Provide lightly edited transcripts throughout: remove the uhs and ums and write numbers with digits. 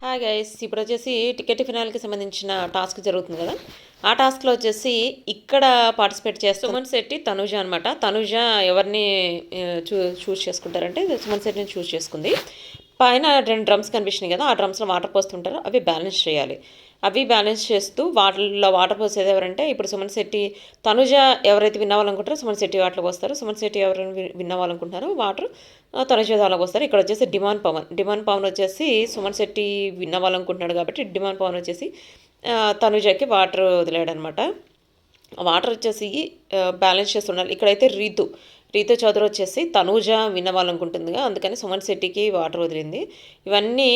Hi guys, ఇప్పుడు వచ్చేసి ticket ఫినాల్కి సంబంధించిన టాస్క్ జరుగుతుంది కదా. ఆ టాస్క్లో వచ్చేసి ఇక్కడ పార్టిసిపేట్ చేస్తూ సుమన్ శెట్టి తనుజ అనమాట. తనుజ ఎవరిని చూస్ చేసుకుంటారంటే సుమన్ శెట్టిని చూస్ చేసుకుంది. పైన 2 డ్రమ్స్ కనిపిస్తున్నాయి కదా, ఆ డ్రమ్స్లో వాటర్ పోస్తుంటారు, అవి బ్యాలెన్స్ చేయాలి. అవి బ్యాలెన్స్ చేస్తూ వాటిల్లో వాటర్ పోసేది ఎవరంటే ఇప్పుడు సుమన్ శెట్టి తనుజ ఎవరైతే విన్ అవ్వాలనుకుంటారో సుమన్ శెట్టి వాటిలోకి వస్తారు. సుమన్ శెట్టి ఎవరైనా విన్ అవ్వాలనుకుంటున్నారో వాటర్ తనుజ దానిలోకి వస్తారు. ఇక్కడ వచ్చేసి డిమాండ్ పవన్ వచ్చేసి సుమన్ శెట్టి విన్ అవ్వాలనుకుంటున్నాడు కాబట్టి డిమాండ్ పవన్ వచ్చేసి తనుజకి వాటర్ వదిలాడు అనమాట. వాటర్ వచ్చేసి బ్యాలెన్స్ చేస్తుండాలి. ఇక్కడైతే రీతు చౌదరి వచ్చేసి తనూజ విన్నవాలనుకుంటుందిగా, అందుకని సుమన్ శెట్టికి వాటర్ వదిలింది. ఇవన్నీ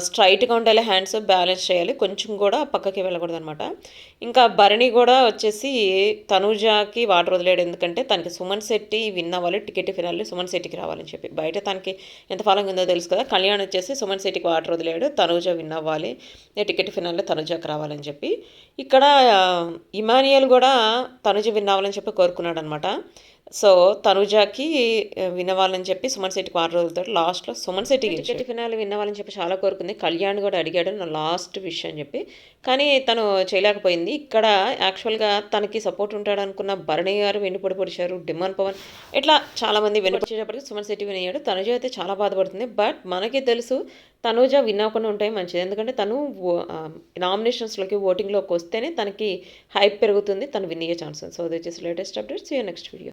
స్ట్రైట్గా ఉండాలి, హ్యాండ్స్ బ్యాలెన్స్ చేయాలి, కొంచెం కూడా పక్కకి వెళ్ళకూడదు అనమాట. ఇంకా భరణి కూడా వచ్చేసి తనూజకి వాటర్ వదిలేడు, ఎందుకంటే తనకి సుమన్ శెట్టి విన్ అవ్వాలి, టికెట్ ఫినాలి సుమన్ శెట్టికి రావాలని చెప్పి. బయట తనకి ఎంత ఫాలోయింగ్ ఉందో తెలుసు కదా. కళ్యాణ్ వచ్చేసి సుమన్ శెట్టికి వాటర్ వదిలేడు, తనూజ విన్ అవ్వాలి, టికెట్ ఫినాల్లో తనూజకి రావాలని చెప్పి. ఇక్కడ ఇమానియల్ కూడా తనుజ విన్ అవ్వాలని చెప్పి కోరుకున్నాడు అనమాట. సో తనుజాకి వినవాలని చెప్పి సుమన్ శెట్టికి వాటర్ వదులుతాడు. లాస్ట్లో సుమన్ శెట్టికి టికెట్ ఫినాలి వినవాలని చెప్పి చాలా కోరుకుంది. కళ్యాణ్ కూడా అడిగాడు నా లాస్ట్ విష్ అని చెప్పి, కానీ తను చేయలేకపోయింది. ఇక్కడ యాక్చువల్గా తనకి సపోర్ట్ ఉంటాడు అనుకున్న భరణి గారు వెన్నుపొడి పొడిచారు, డిమాండ్ పవన్ ఇట్లా చాలామంది వెన్నుపొడిచేటప్పటికి సుమన్ శెట్టి వినయ్యాడు. తనుజ అయితే చాలా బాధపడుతుంది. బట్ మనకి తెలుసు తనుజ విన్ అవ్వకుండా ఉంటే మంచిది, ఎందుకంటే తను నామినేషన్స్లోకి ఓటింగ్లోకి వస్తేనే తనకి హైప్ పెరుగుతుంది, తను విన్ అయ్యే ఛాన్స్ ఉంది. సో అది వచ్చేసి లేటెస్ట్ అప్డేట్స్. Next video.